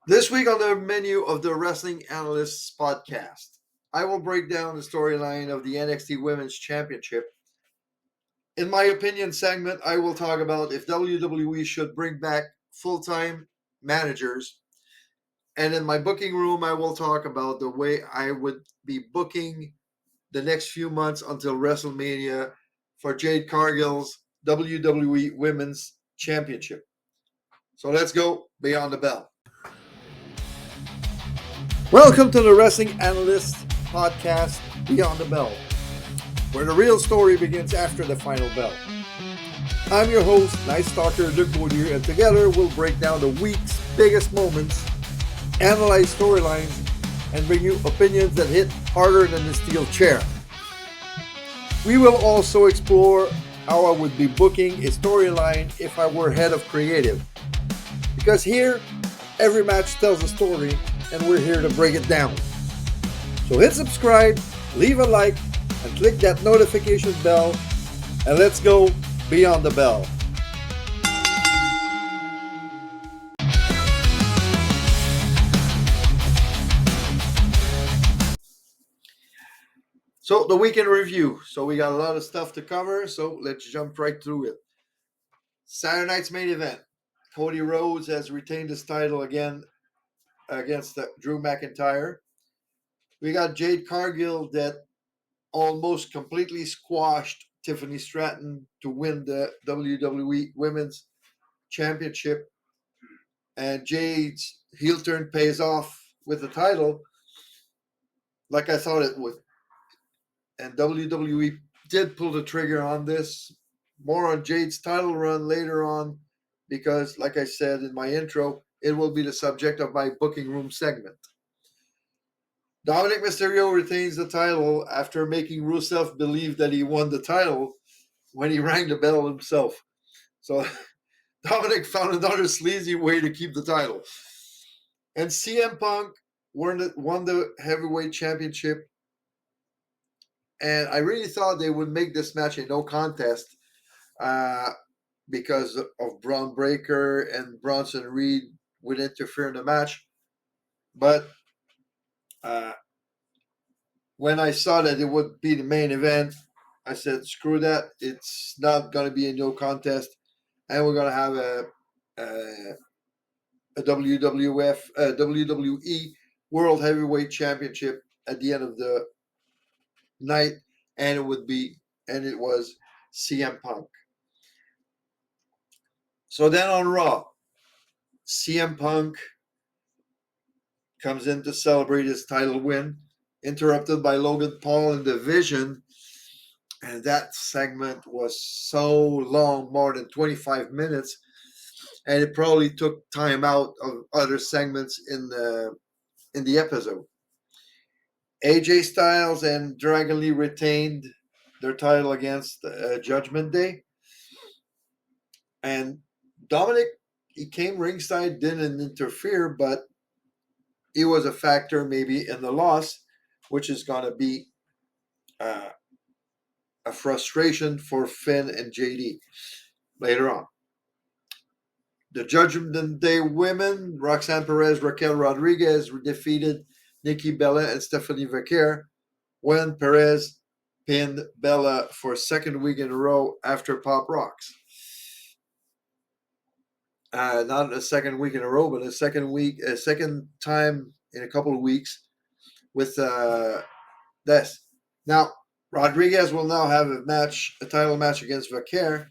This week on the menu of the Wrestling Analysts podcast, I will break down the storyline of the NXT Women's Championship. In my opinion segment, I will talk about if WWE should bring back full time managers. And in my booking room, I will talk about the way I would be booking the next few months until WrestleMania for Jade Cargill's WWE Women's Championship. So let's go beyond the bell. Welcome to the Wrestling Analyst podcast, Beyond the Bell, where the real story begins after the final bell. I'm your host, Night Stalker Luc Baudier, and together we'll break down the week's biggest moments, analyze storylines, and bring you opinions that hit harder than the steel chair. We will also explore how I would be booking a storyline if I were head of creative. Because here, every match tells a story, and we're here to break it down. So hit subscribe, leave a like, and click that notification bell, and let's go beyond the bell. So the weekend review. So we got a lot of stuff to cover, so let's jump right through it. Saturday night's main event. Cody Rhodes has retained his title again against Drew McIntyre. We got Jade Cargill that almost completely squashed Tiffany Stratton to win the WWE Women's Championship. And Jade's heel turn pays off with the title like I thought it would. And WWE did pull the trigger on this. More on Jade's title run later on because, like I said in my intro, it will be the subject of my booking room segment. Dominic Mysterio retains the title after making Rusev believe that he won the title when he rang the bell himself. So Dominic found another sleazy way to keep the title. And CM Punk won the heavyweight championship. And I really thought they would make this match a no contest because of Braun Breaker and Bronson Reed would interfere in the match. But when I saw that it would be the main event, I said, screw that. It's not going to be a no contest. And we're going to have a WWE World Heavyweight Championship at the end of the night. And it was CM Punk. So then on Raw, CM Punk comes in to celebrate his title win, interrupted by Logan Paul in the Vision. And that segment was so long, more than 25 minutes. And it probably took time out of other segments in the episode. AJ Styles and Dragon Lee retained their title against Judgment Day. And Dominic, he came ringside, didn't interfere, but he was a factor maybe in the loss, which is going to be a frustration for Finn and JD later on. The Judgment Day women, Roxanne Perez, Raquel Rodriguez defeated Nikki Bella and Stephanie Vaquer when Perez pinned Bella for a second week in a row after Pop Rocks. Not a second week in a row, but a second time in a couple of weeks with this. Now, Rodriguez will now have a title match against Vaquer.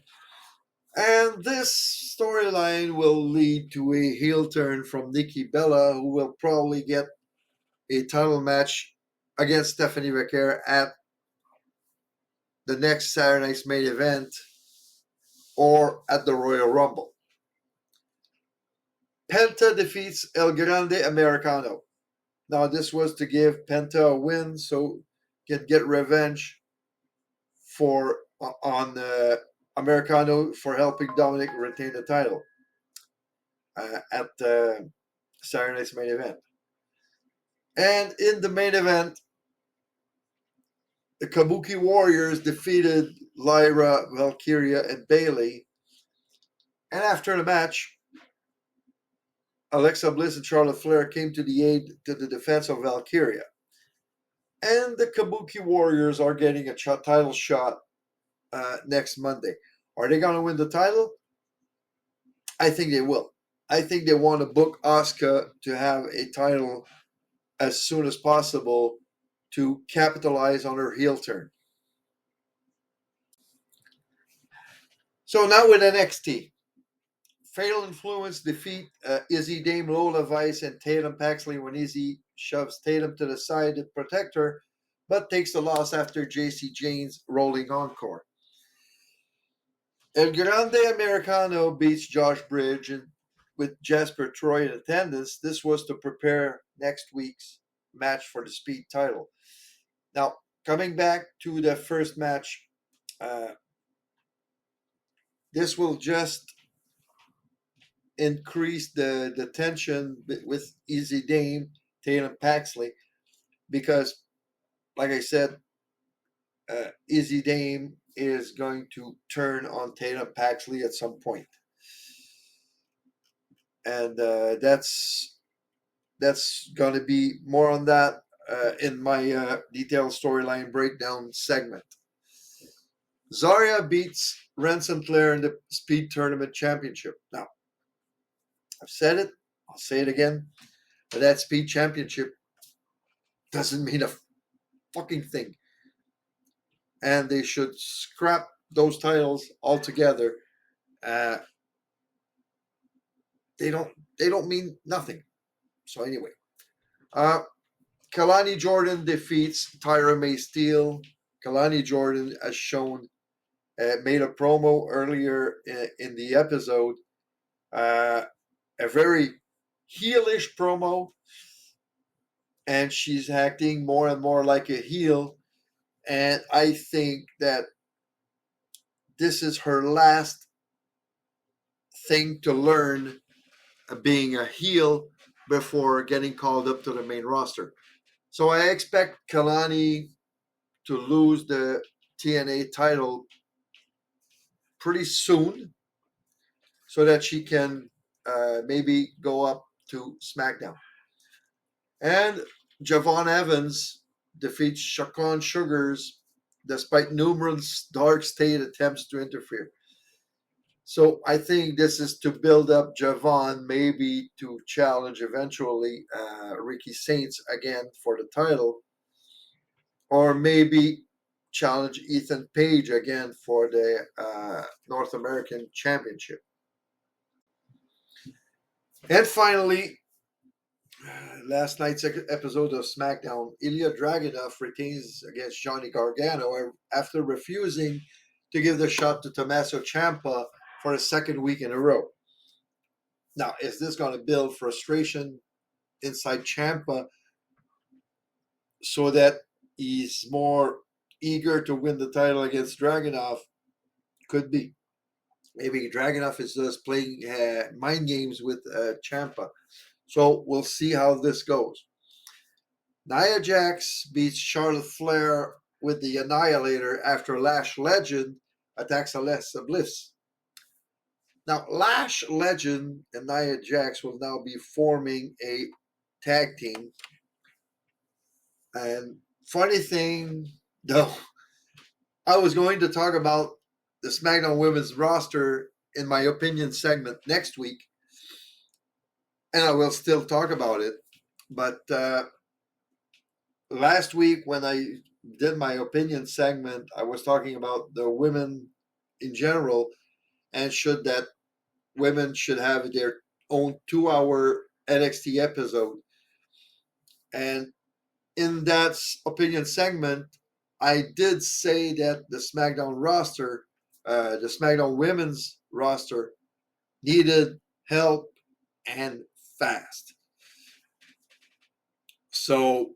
And this storyline will lead to a heel turn from Nikki Bella, who will probably get a title match against Stephanie Vaquer at the next Saturday night's main event or at the Royal Rumble. Penta defeats El Grande Americano. Now, this was to give Penta a win so he can get revenge on Americano for helping Dominic retain the title at Saturday night's main event. And in the main event, the Kabuki Warriors defeated Lyra, Valkyria, and Bayley. And after the match, Alexa Bliss and Charlotte Flair came to the aid to the defense of Valkyria. And the Kabuki Warriors are getting a title shot next Monday. Are they going to win the title? I think they will. I think they want to book Asuka to have a title as soon as possible to capitalize on her heel turn. So now with NXT. Fatal Influence defeat Izzy Dame, Lola Vice, and Tatum Paxley when Izzy shoves Tatum to the side to protect her, but takes the loss after JC Jane's rolling encore. El Grande Americano beats Josh Bridge, and with Jasper Troy in attendance, this was to prepare next week's match for the Speed title. Now, coming back to the first match, this will just increase the tension with Izzy Dame, Tatum Paxley, because, like I said, Izzy Dame is going to turn on Tatum Paxley at some point. And that's going to be more on that in my detailed storyline breakdown segment. Zarya beats Ren Sinclair in the Speed Tournament Championship. Now, I've said it, I'll say it again, but that Speed Championship doesn't mean a fucking thing. And they should scrap those titles altogether. They don't mean nothing. So anyway, Kalani Jordan defeats Tyra May Steele. Kalani Jordan has shown made a promo earlier in the episode, a very heelish promo, and she's acting more and more like a heel. And I think that this is her last thing to learn being a heel before getting called up to the main roster. So I expect Kalani to lose the TNA title pretty soon so that she can maybe go up to SmackDown. And Javon Evans defeats Shaquan Sugars despite numerous dark state attempts to interfere. So I think this is to build up Javon maybe to challenge eventually Ricky Saints again for the title, or maybe challenge Ethan Page again for the North American Championship. And finally, last night's episode of SmackDown, Ilya Dragunov retains against Johnny Gargano after refusing to give the shot to Tommaso Ciampa for the second week in a row. Now, is this going to build frustration inside Ciampa so that he's more eager to win the title against Dragunov? Could be. Maybe Dragunov is just playing mind games with Ciampa. So we'll see how this goes. Nia Jax beats Charlotte Flair with the Annihilator after Lash Legend attacks Alexa Bliss. Now, Lash Legend and Nia Jax will now be forming a tag team. And funny thing, though, I was going to talk about the SmackDown Women's roster in my opinion segment next week, and I will still talk about it. But last week when I did my opinion segment, I was talking about the women in general and that women should have their own 2-hour NXT episode. And in that opinion segment, I did say that the SmackDown roster, the SmackDown women's roster, needed help and fast. So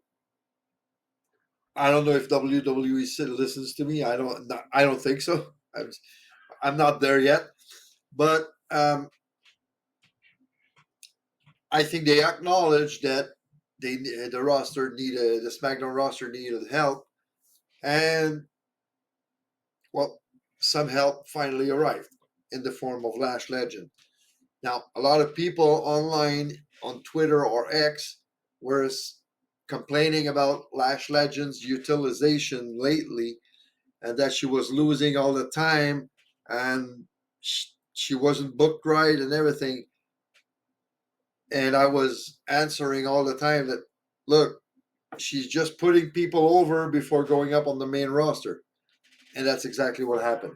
I don't know if WWE listens to me. I don't think so. I'm not there yet, but I think they acknowledge that the SmackDown roster needed help, and well, some help finally arrived in the form of Lash Legend. Now, a lot of people online on Twitter or X were complaining about Lash Legend's utilization lately and that she was losing all the time and she wasn't booked right and everything. And I was answering all the time that, look, she's just putting people over before going up on the main roster. And that's exactly what happened.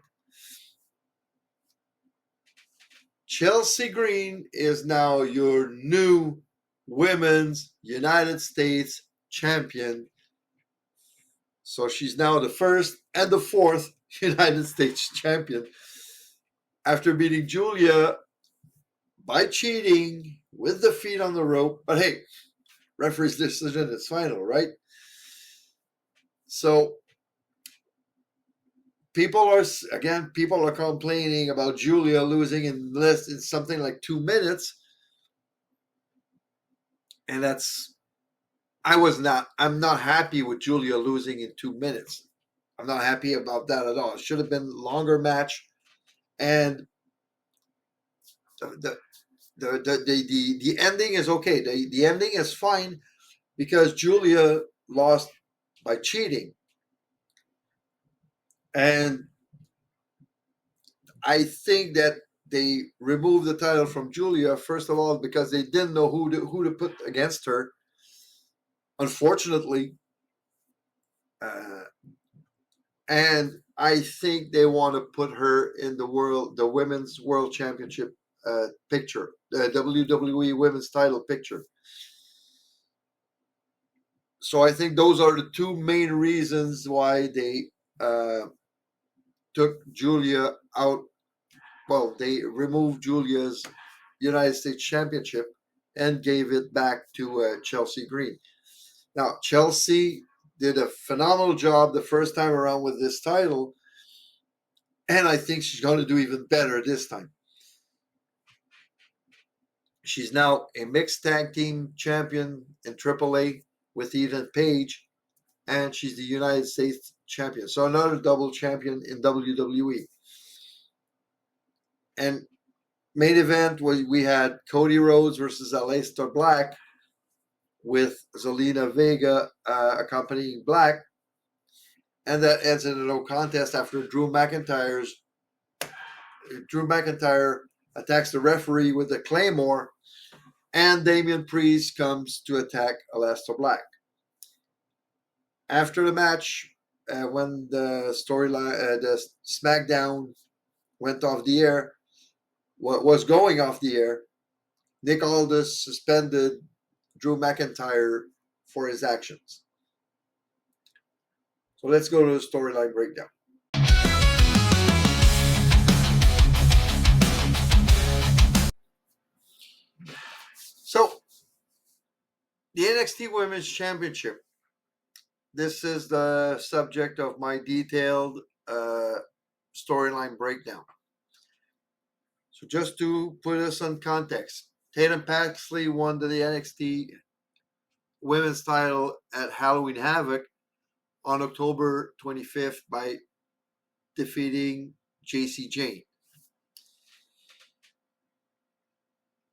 Chelsea Green is now your new Women's United States champion. So she's now the first and the fourth United States champion after beating Julia by cheating with the feet on the rope. But hey, referee's decision is final, right? So people are complaining about Julia losing in something like 2 minutes. And I'm not happy with Julia losing in 2 minutes. I'm not happy about that at all. It should have been a longer match. And the ending is okay. The ending is fine because Julia lost by cheating. And I think that they removed the title from Julia, first of all, because they didn't know who to put against her. Unfortunately, and I think they want to put her in the Women's World Championship picture, the WWE Women's Title picture. So I think those are the two main reasons why they took Julia out. Well, they removed Julia's United States Championship and gave it back to Chelsea Green. Now, Chelsea did a phenomenal job the first time around with this title, and I think she's going to do even better this time. She's now a mixed tag team champion in AAA with Ethan Page, and she's the United States champion. So another double champion in WWE. And main event we had Cody Rhodes versus Aleister Black with Zelina Vega accompanying Black. And that ends in a no contest after Drew McIntyre attacks the referee with a Claymore, and Damian Priest comes to attack Aleister Black. After the match, when the storyline, the SmackDown went off the air, what was going off the air, Nick Aldis suspended Drew McIntyre for his actions. So let's go to the storyline breakdown. So, the NXT Women's Championship. This is the subject of my detailed storyline breakdown. So just to put us in context, Tatum Paxley won the NXT Women's title at Halloween Havoc on October 25th by defeating JC Jane.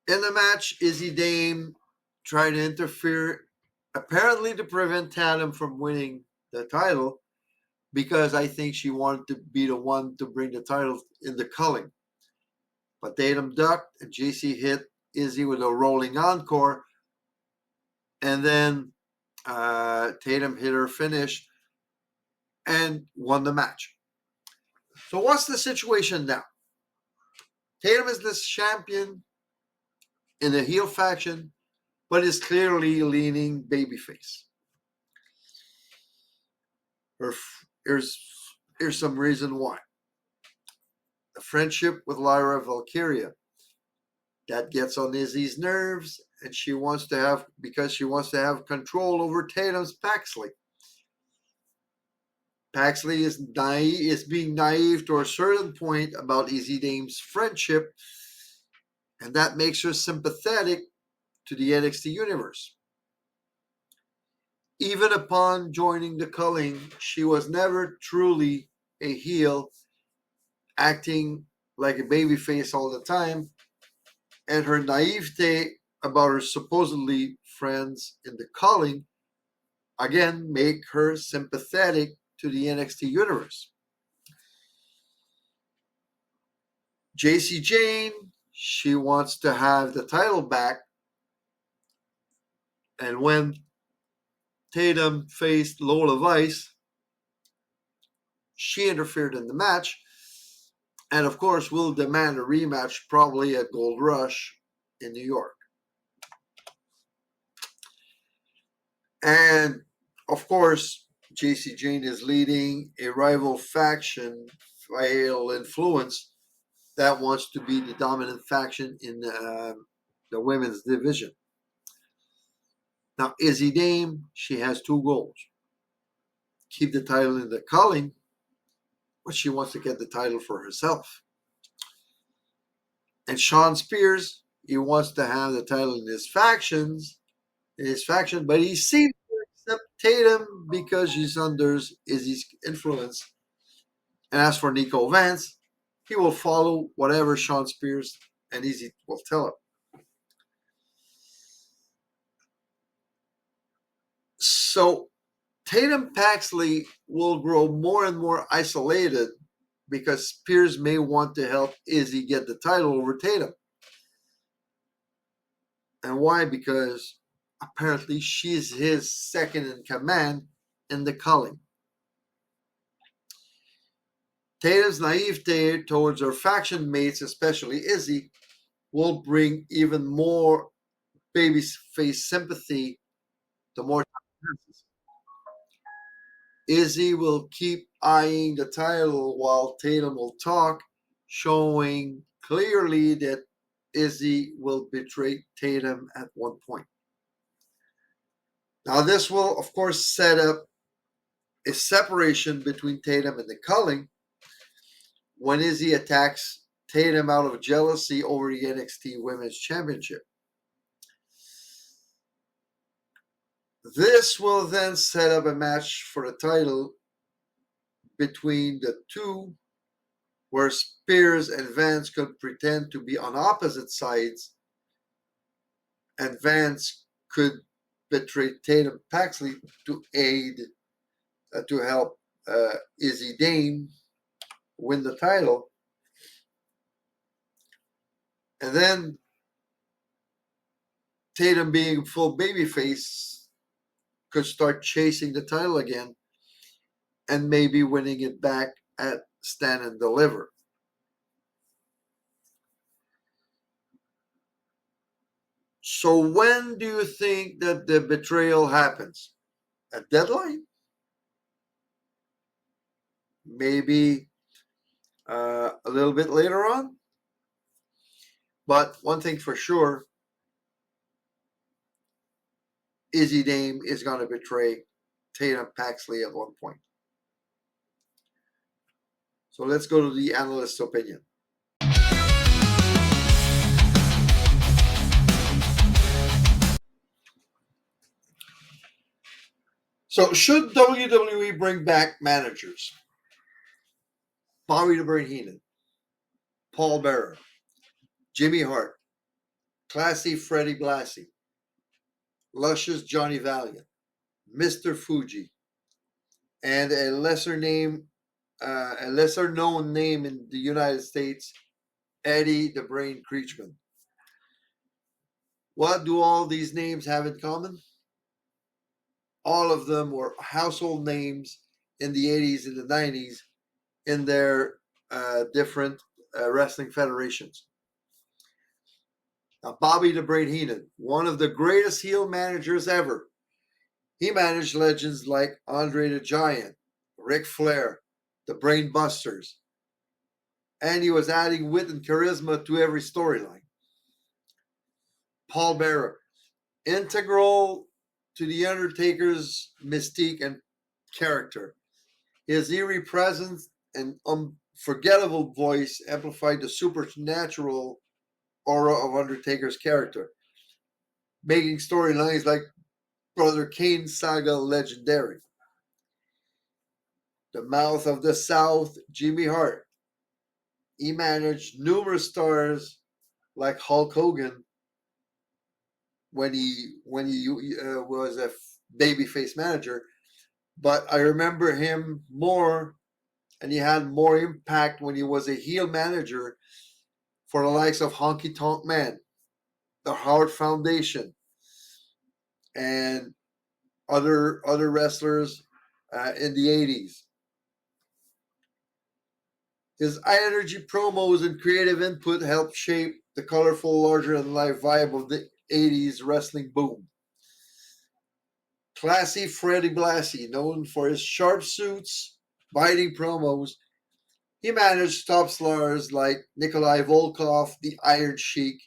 In the match, Izzy Dame tried to interfere, apparently to prevent Tatum from winning the title, because I think she wanted to be the one to bring the title in the culling. But Tatum ducked, and JC hit Izzy with a rolling encore, and then Tatum hit her finish and won the match. So what's the situation now? Tatum is this champion in the heel faction, but is clearly leaning babyface. Here's some reason why. The friendship with Lyra Valkyria. That gets on Izzy's nerves, and she wants to have control over Tatum's Paxley. Paxley is being naive to a certain point about Izzy Dame's friendship, and that makes her sympathetic to the NXT universe. Even upon joining the culling, she was never truly a heel, acting like a babyface all the time. and her naivete about her supposedly friends in the calling again make her sympathetic to the NXT universe. JC Jane, she wants to have the title back, and when Tatum faced Lola Vice, she interfered in the match, and of course will demand a rematch probably at Gold Rush in New York. And of course, JC Jane is leading a rival faction, Fail Influence, that wants to be the dominant faction in the women's division. Now, Izzy Dame, she has two goals. Keep the title in the calling, but she wants to get the title for herself. And Sean Spears, he wants to have the title in his faction, but he seems to accept Tatum because she's under Izzy's influence. And as for Nico Vance, he will follow whatever Sean Spears and Izzy will tell him. So Tatum Paxley will grow more and more isolated because Spears may want to help Izzy get the title over Tatum. And why? Because apparently she's his second in command in the calling. Tatum's naivete towards her faction mates, especially Izzy, will bring even more babyface sympathy the more time passes. Izzy will keep eyeing the title while Tatum will talk, showing clearly that Izzy will betray Tatum at one point. Now, this will, of course, set up a separation between Tatum and the culling when Izzy attacks Tatum out of jealousy over the NXT Women's Championship. This will then set up a match for the title between the two, where Spears and Vance could pretend to be on opposite sides, and Vance could betray Tatum Paxley to aid, to help Izzy Dame win the title. And then Tatum, being full babyface, could start chasing the title again and maybe winning it back at Stand and Deliver. So when do you think that the betrayal happens? At deadline? Maybe a little bit later on? But one thing for sure, Izzy Dame is going to betray Tatum Paxley at one point. So let's go to the analyst's opinion. So should WWE bring back managers? Bobby the Brain Heenan, Paul Bearer, Jimmy Hart, Classy Freddie Blassie, Luscious Johnny Valiant, Mr. Fuji, and a lesser known name in the United States, Eddie the Brain Creechman. What do all these names have in common? All of them were household names in the 80s and the 90s in their different wrestling federations. Now, Bobby the Brain Heenan, one of the greatest heel managers ever. He managed legends like Andre the Giant, Ric Flair, the Brain Busters, and he was adding wit and charisma to every storyline. Paul Bearer, integral to The Undertaker's mystique and character. His eerie presence and unforgettable voice amplified the supernatural aura of Undertaker's character, making storylines like Brother Kane saga legendary. The Mouth of the South, Jimmy Hart. He managed numerous stars like Hulk Hogan when he was a babyface manager. But I remember him more, and he had more impact when he was a heel manager for the likes of Honky Tonk Man, the Howard Foundation, and other wrestlers in the 80s. His high energy promos and creative input helped shape the colorful, larger than life vibe of the 80s wrestling boom. Classy Freddie Blassie, known for his sharp suits, biting promos, he managed top stars like Nikolai Volkov, the Iron Sheik,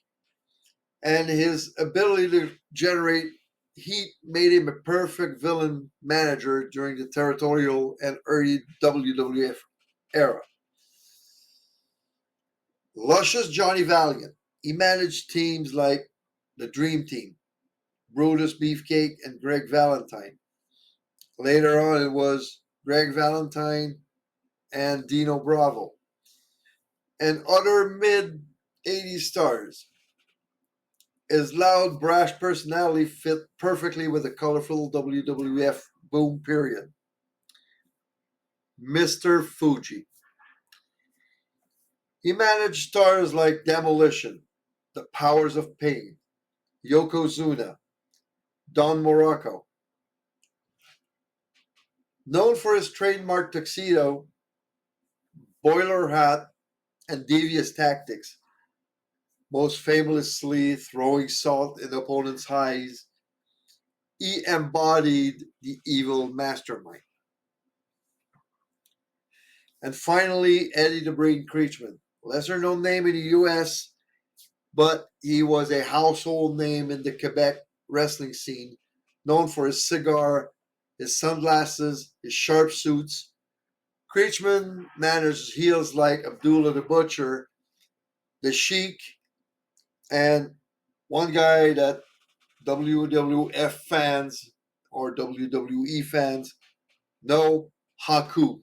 and his ability to generate heat made him a perfect villain manager during the territorial and early WWF era. Luscious Johnny Valiant, he managed teams like the Dream Team, Brutus Beefcake, and Greg Valentine. Later on, it was Greg Valentine and Dino Bravo, and other mid 80s stars. His loud, brash personality fit perfectly with the colorful WWF boom period. Mr. Fuji. He managed stars like Demolition, The Powers of Pain, Yokozuna, Don Morocco. Known for his trademark tuxedo, boiler hat, and devious tactics, most famously throwing salt in opponents' eyes, he embodied the evil mastermind. And finally, Eddie the Brain Creechman. Lesser known name in the US, but he was a household name in the Quebec wrestling scene, known for his cigar, his sunglasses, his sharp suits. Creechman managed heels like Abdullah the Butcher, the Sheik, and one guy that WWF fans or WWE fans know, Haku,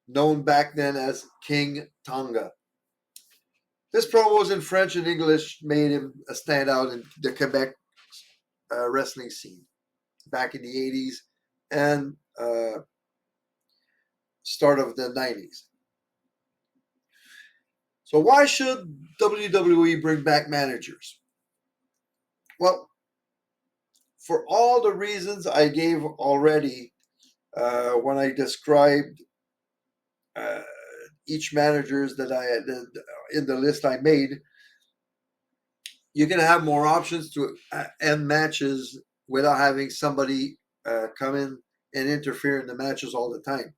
known back then as King Tonga. His promos in French and English made him a standout in the Quebec wrestling scene back in the 80s and start of the 90s. So, why should WWE bring back managers? Well, for all the reasons I gave already when I described uh, each managers that I had in the list I made, you can have more options to end matches without having somebody come in and interfere in the matches all the time.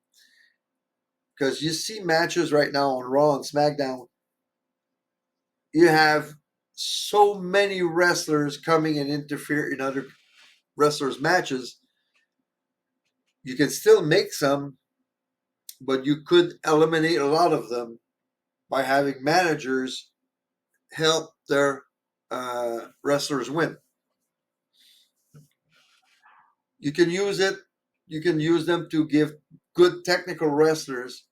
Because you see matches right now on Raw and SmackDown, you have so many wrestlers coming and interfere in other wrestlers' matches. You can still make some, but you could eliminate a lot of them by having managers help their wrestlers win. You can use it. You can use them to give good technical wrestlers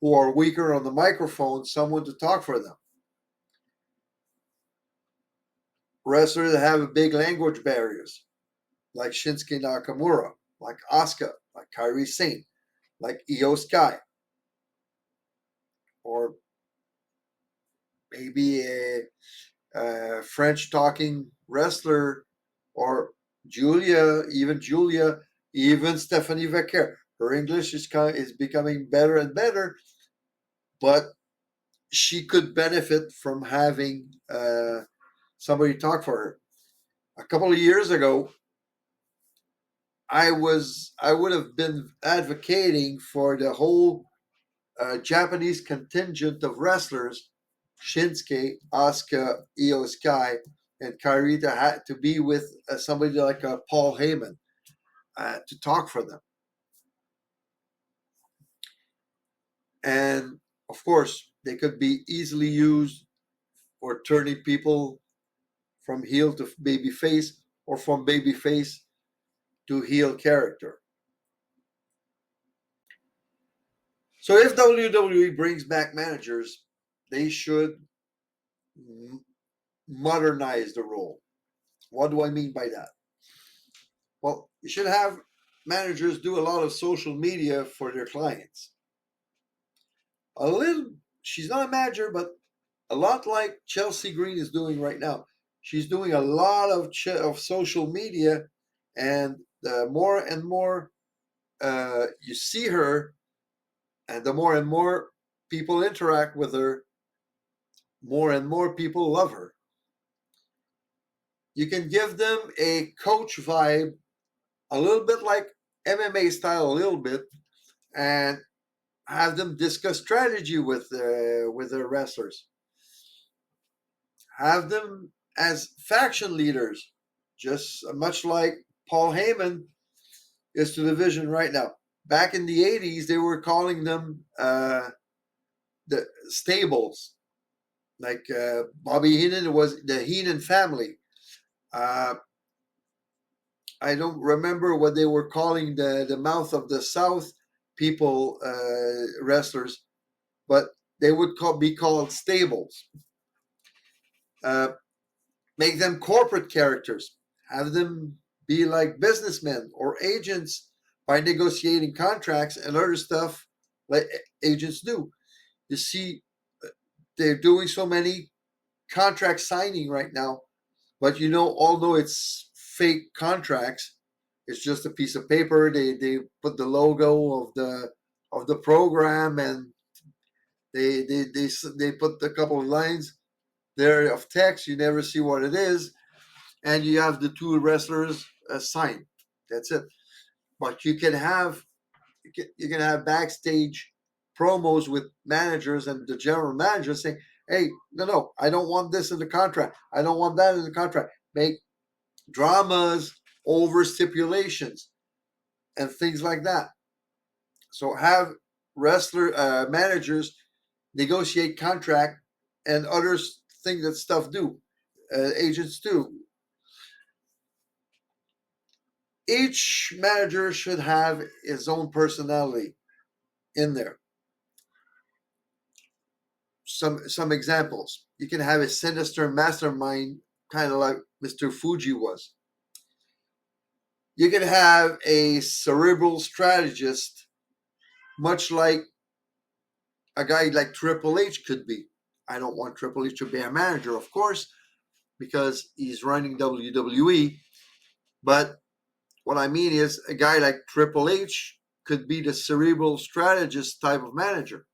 who are weaker on the microphone someone to talk for them. Wrestlers that have big language barriers, like Shinsuke Nakamura, like Asuka, like Kairi Sane, like Io Sky, or maybe a French-talking wrestler, or Julia, even Stephanie Vaquer. Her English is becoming better and better, but she could benefit from having somebody talk for her. A couple of years ago, I would have been advocating for the whole Japanese contingent of wrestlers, Shinsuke, Asuka, Io Sky, and Kairi to be with somebody like Paul Heyman to talk for them. And of course, they could be easily used for turning people from heel to baby face or from baby face to heel character. So if WWE brings back managers, they should modernize the role. What do I mean by that? Well, you should have managers do a lot of social media for their clients. A little, she's not a manager, but a lot like Chelsea Green is doing right now. She's doing a lot of social media, and the more and more you see her, and the more and more people interact with her, more and more people love her. You can give them a coach vibe, a little bit like MMA style, a little bit, and have them discuss strategy with their wrestlers. Have them as faction leaders, just much like Paul Heyman is to the division right now. Back in the 80s, they were calling them the stables. Like Bobby Heenan was the Heenan family. Uh, I don't remember what they were calling the mouth of the South people, wrestlers, but they would be called stables. Uh, make them corporate characters. Have them be like businessmen or agents by negotiating contracts and other stuff like agents do. You see, they're doing so many contract signing right now, but although it's fake contracts, it's just a piece of paper. They put the logo of the program, and they put a couple of lines there of text. You never see what it is, and you have the two wrestlers sign. That's it. But you can have backstage promos with managers and the general manager saying, "Hey, no, I don't want this in the contract. I don't want that in the contract." Make dramas over stipulations and things like that. So have wrestler managers negotiate contract and other things that stuff do, agents do. Each manager should have his own personality in there. Some examples. You can have a sinister mastermind, kind of like Mr. Fuji was. You can have a cerebral strategist, much like a guy like Triple H could be. I don't want Triple H to be a manager, of course, because he's running WWE. But what I mean is a guy like Triple H could be the cerebral strategist type of manager.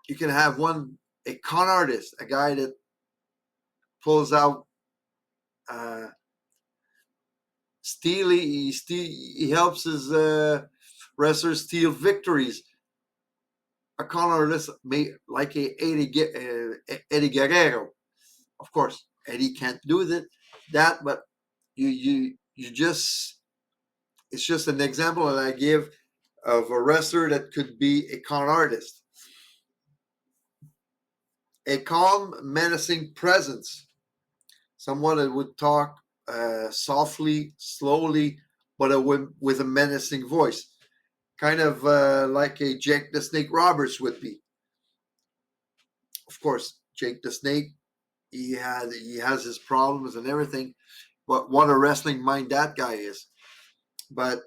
You can have a con artist, a guy that pulls out he helps his wrestlers steal victories. A con artist like Eddie Guerrero. Of course, Eddie can't do that, but you just it's just an example that I give of a wrestler that could be a con artist. A calm, menacing presence. Someone that would talk softly, slowly, but with a menacing voice. Kind of like a Jake the Snake Roberts would be. Of course, Jake the Snake, he has his problems and everything, but what a wrestling mind that guy is. But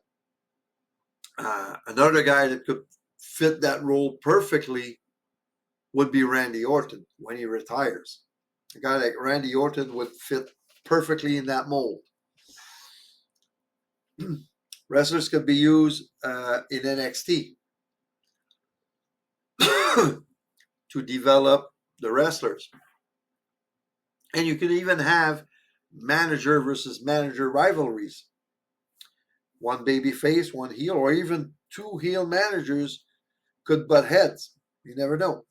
another guy that could fit that role perfectly would be Randy Orton when he retires. A guy like Randy Orton would fit perfectly in that mold. Wrestlers could be used in NXT to develop the wrestlers. And you could even have manager versus manager rivalries. One baby face, one heel, or even two heel managers could butt heads. You never know.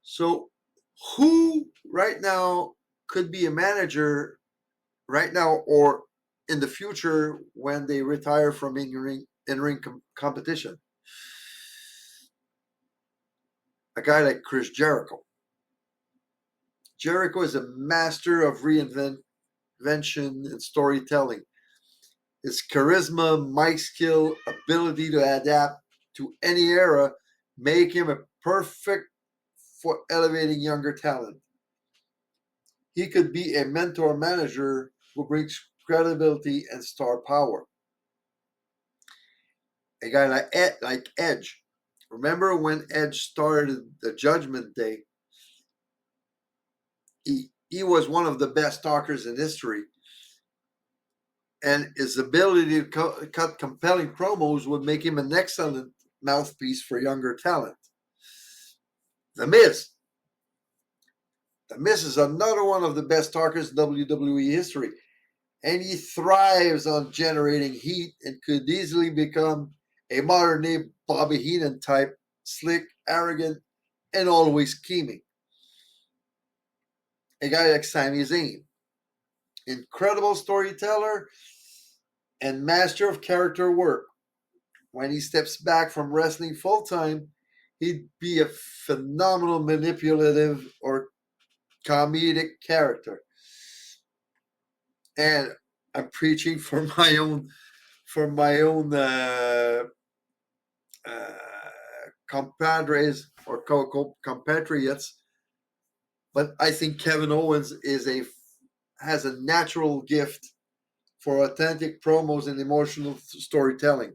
So, who right now could be a manager right now or in the future when they retire from in-ring competition? A guy like Chris Jericho. Jericho is a master of reinvention and storytelling. His charisma, mic skill, ability to adapt to any era make him a perfect for elevating younger talent. He could be a mentor manager who brings credibility and star power. A guy like Edge. Remember when Edge started the Judgment Day? He was one of the best talkers in history. And his ability to cut compelling promos would make him an excellent mouthpiece for younger talent. The Miz. The Miz is another one of the best talkers in WWE history. And he thrives on generating heat and could easily become a modern day Bobby Heenan type, slick, arrogant, and always scheming. A guy like Sami Zayn. Incredible storyteller and master of character work. When he steps back from wrestling full time, he'd be a phenomenal manipulative or comedic character. And I'm preaching for my own compadres or compatriots, but I think Kevin Owens has a natural gift for authentic promos and emotional storytelling.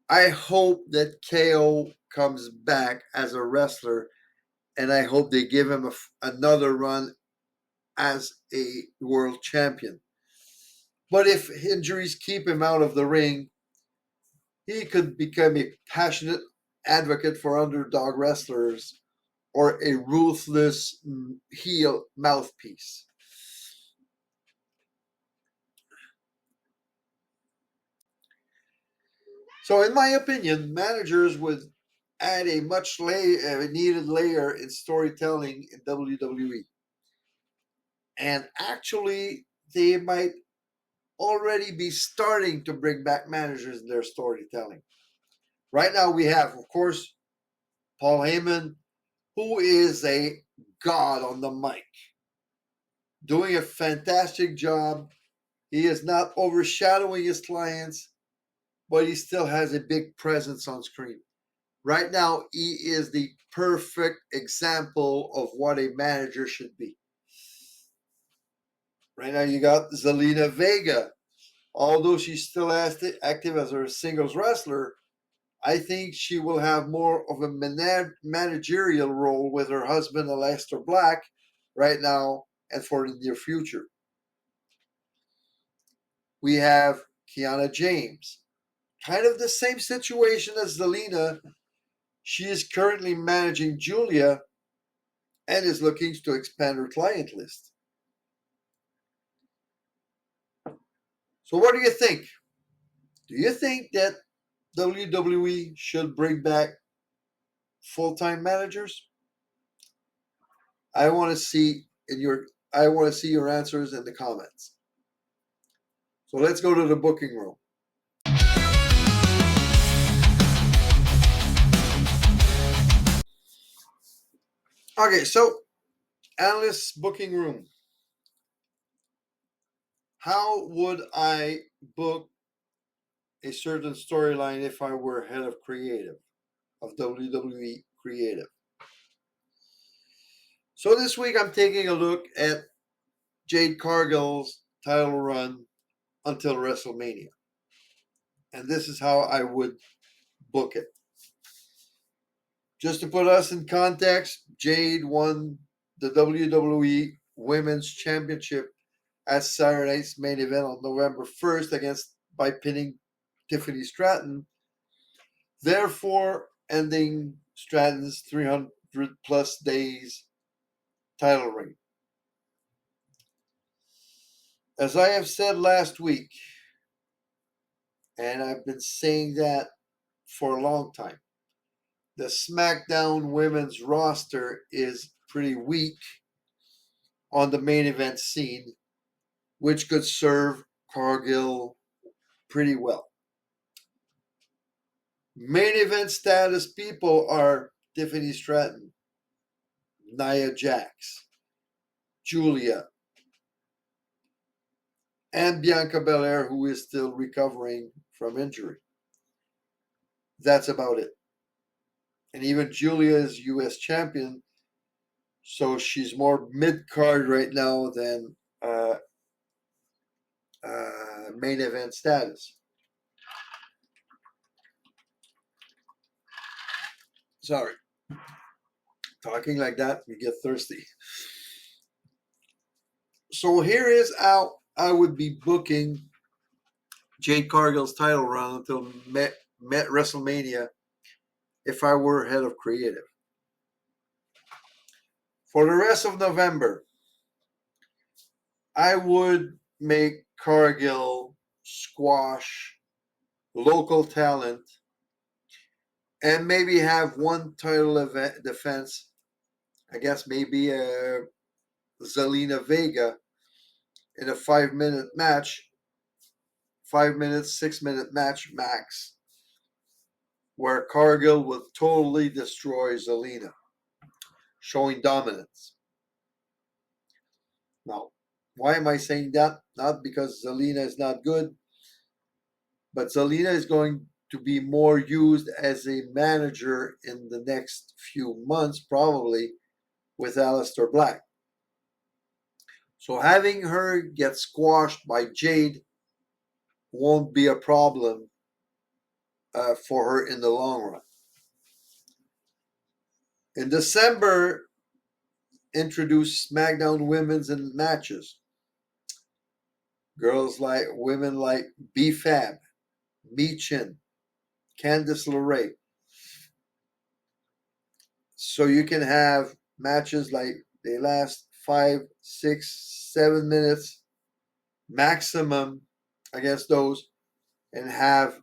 I hope that KO comes back as a wrestler, and I hope they give him another run as a world champion. But if injuries keep him out of the ring, he could become a passionate advocate for underdog wrestlers or a ruthless heel mouthpiece. So, in my opinion, managers would add a much needed layer in storytelling in WWE. And actually, they might already be starting to bring back managers in their storytelling. Right now, we have, of course, Paul Heyman, who is a god on the mic, doing a fantastic job. He is not overshadowing his clients, but he still has a big presence on screen. Right now, he is the perfect example of what a manager should be. Right now, you got Zelina Vega. Although she's still active as a singles wrestler, I think she will have more of a managerial role with her husband, Aleister Black, right now and for the near future. We have Kiana James. Kind of the same situation as Zelina. She is currently managing Julia and is looking to expand her client list. So, what do you think? Do you think that WWE should bring back full-time managers? I want to see your answers in the comments. So let's go to the booking room. Okay, so Analyst's booking room. How would I book a certain storyline if I were head of creative, of WWE creative? So this week I'm taking a look at Jade Cargill's title run until WrestleMania. And this is how I would book it. Just to put us in context, Jade won the WWE Women's Championship at Saturday night's main event on November 1st by pinning Tiffany Stratton, therefore ending Stratton's 300 plus days title reign. As I have said last week, and I've been saying that for a long time, the SmackDown women's roster is pretty weak on the main event scene, which could serve Cargill pretty well. Main event status people are Tiffany Stratton, Nia Jax, Julia, and Bianca Belair, who is still recovering from injury. That's about it. and even Julia is U.S. champion, so she's more mid card right now than main event status. Sorry, talking like that, you get thirsty. So here is how I would be booking Jade Cargill's title run until met WrestleMania if I were head of creative. For the rest of November, I would make Cargill squash local talent and maybe have one title event defense. I guess maybe Zelina Vega in a 5 minute match, 5 minute, 6 minute match max, where Cargill would totally destroy Zelina, showing dominance. Now, why am I saying that? Not because Zelina is not good, but Zelina is going to be more used as a manager in the next few months, probably with Aleister Black. So having her get squashed by Jade won't be a problem for her in the long run. In December, introduce SmackDown women's in matches. Women like B-Fab, Mi-Chin, Candice LeRae. So you can have matches like they last 5, 6, 7 minutes maximum against those, and have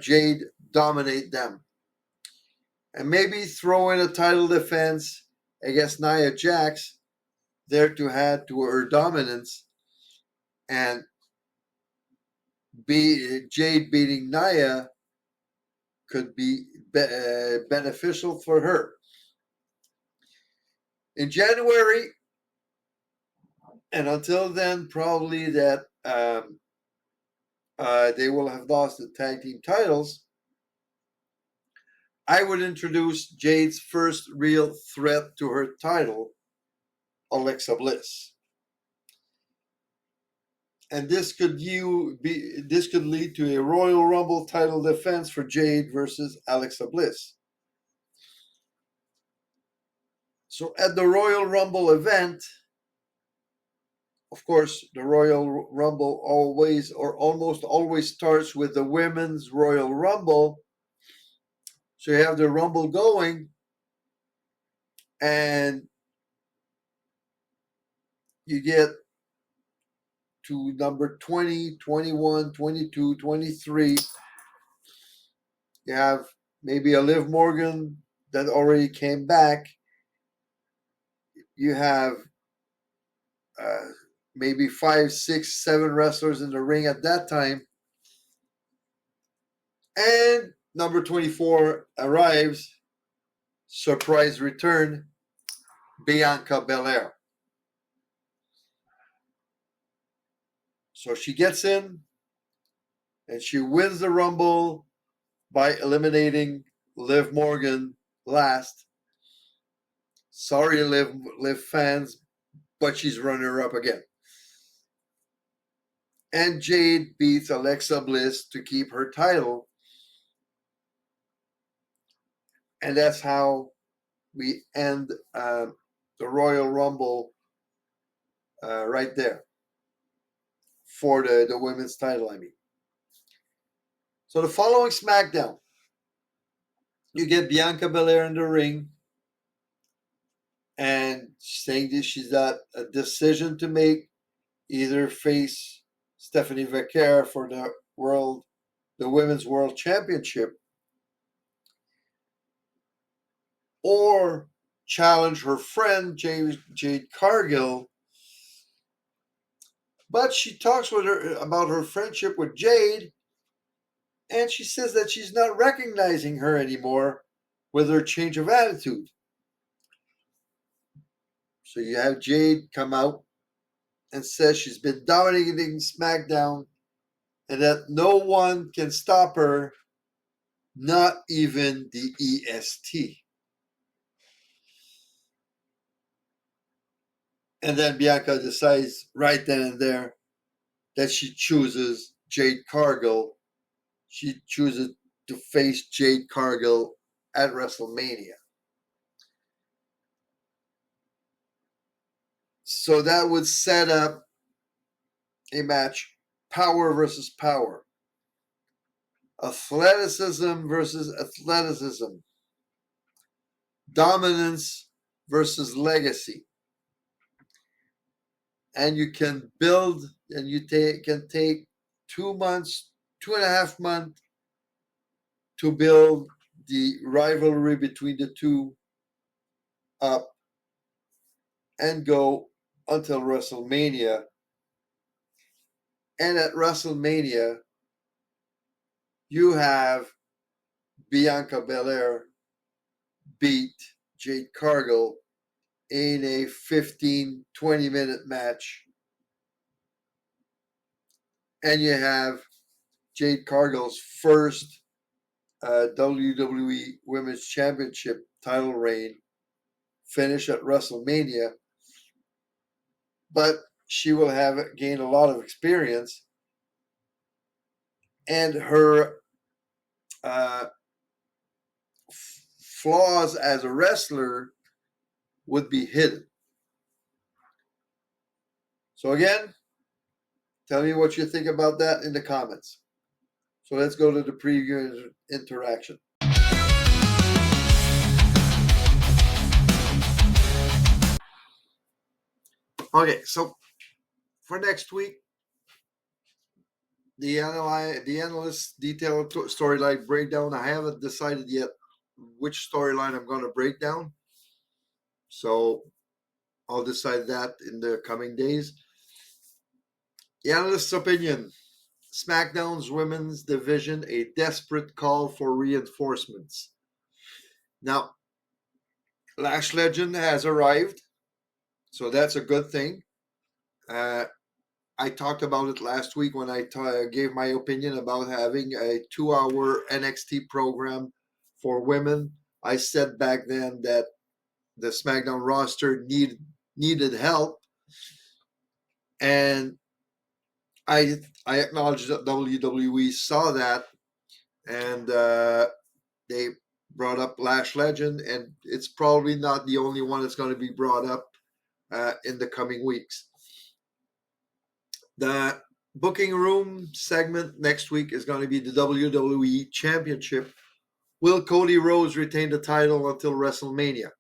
Jade dominate them, and maybe throw in a title defense against Nia Jax there to add to her dominance, and Jade beating Nia could be beneficial for her. In January, and until then, probably that they will have lost the tag team titles, I would introduce Jade's first real threat to her title, Alexa Bliss. And this could lead to a Royal Rumble title defense for Jade versus Alexa Bliss. So at the Royal Rumble event, of course, the Royal Rumble always or almost always starts with the Women's Royal Rumble. So you have the Rumble going, and you get to number 20, 21, 22, 23. You have maybe a Liv Morgan that already came back. You have maybe 5, 6, 7 wrestlers in the ring at that time. And number 24 arrives. Surprise return, Bianca Belair. So she gets in and she wins the Rumble by eliminating Liv Morgan last. Sorry, Liv fans, but she's runner-up again. And Jade beats Alexa Bliss to keep her title. And that's how we end the Royal Rumble right there for the women's title, I mean. So the following SmackDown, you get Bianca Belair in the ring and saying that she's got a decision to make, either face Stephanie Vaquer for the Women's World Championship, or challenge her friend Jade Cargill. But she talks with her about her friendship with Jade, and she says that she's not recognizing her anymore with her change of attitude. So you have Jade come out and says she's been dominating SmackDown and that no one can stop her Not even the EST. And then Bianca decides right then and there that she chooses Jade Cargill. She chooses to face Jade Cargill at WrestleMania. So that would set up a match, power versus power. Athleticism versus athleticism. Dominance versus legacy. And you can build, and you can take 2 months, 2.5 months to build the rivalry between the two up and go until WrestleMania. And at WrestleMania, you have Bianca Belair beat Jade Cargill in a 15-20 minute match. And you have Jade Cargill's first WWE Women's Championship title reign finish at WrestleMania. But she will have gained a lot of experience, and her flaws as a wrestler would be hidden. So again, tell me what you think about that in the comments. So let's go to the preview interaction. Okay, so for next week, the analyst detailed storyline breakdown. I haven't decided yet which storyline I'm going to break down. So I'll decide that in the coming days. The analyst's opinion. SmackDown's women's division, a desperate call for reinforcements. Now, Lash Legend has arrived, so that's a good thing. I talked about it last week when I gave my opinion about having a 2-hour NXT program for women. I said back then that the SmackDown roster needed help, and I acknowledge that WWE saw that, and they brought up Lash Legend, and it's probably not the only one that's going to be brought up in the coming weeks. The booking room segment next week is going to be the WWE Championship. Will Cody Rhodes retain the title until WrestleMania?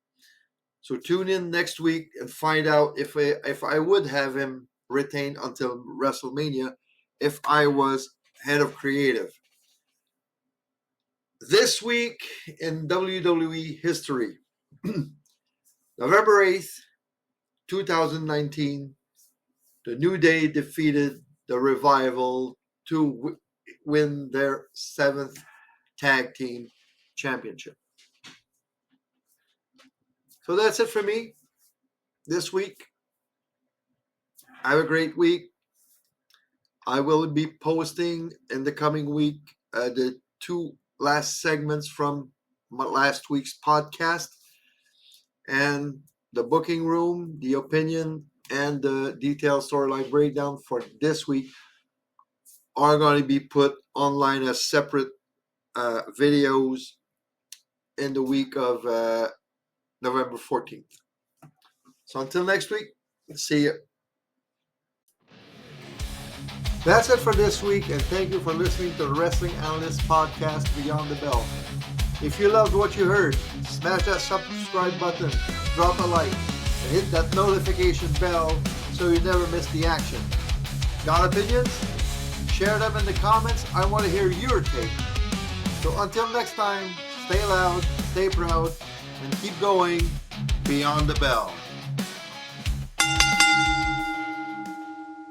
So tune in next week and find out if I would have him retain until WrestleMania if I was head of creative. This week in WWE history, November 8th, 2019, the New Day defeated the Revival to win their 7th tag team championship. So that's it for me this week. Have a great week. I will be posting in the coming week the 2 last segments from last week's podcast, and the booking room, the opinion, and the detailed storyline breakdown for this week are going to be put online as separate videos in the week of November 14th. So until next week, see you. That's it for this week, and thank you for listening to the Wrestling Analyst podcast, Beyond the Bell. If you loved what you heard, smash that subscribe button, drop a like, and hit that notification bell so you never miss the action. Got opinions? Share them in the comments. I want to hear your take. So until next time, stay loud, stay proud, and keep going beyond the bell.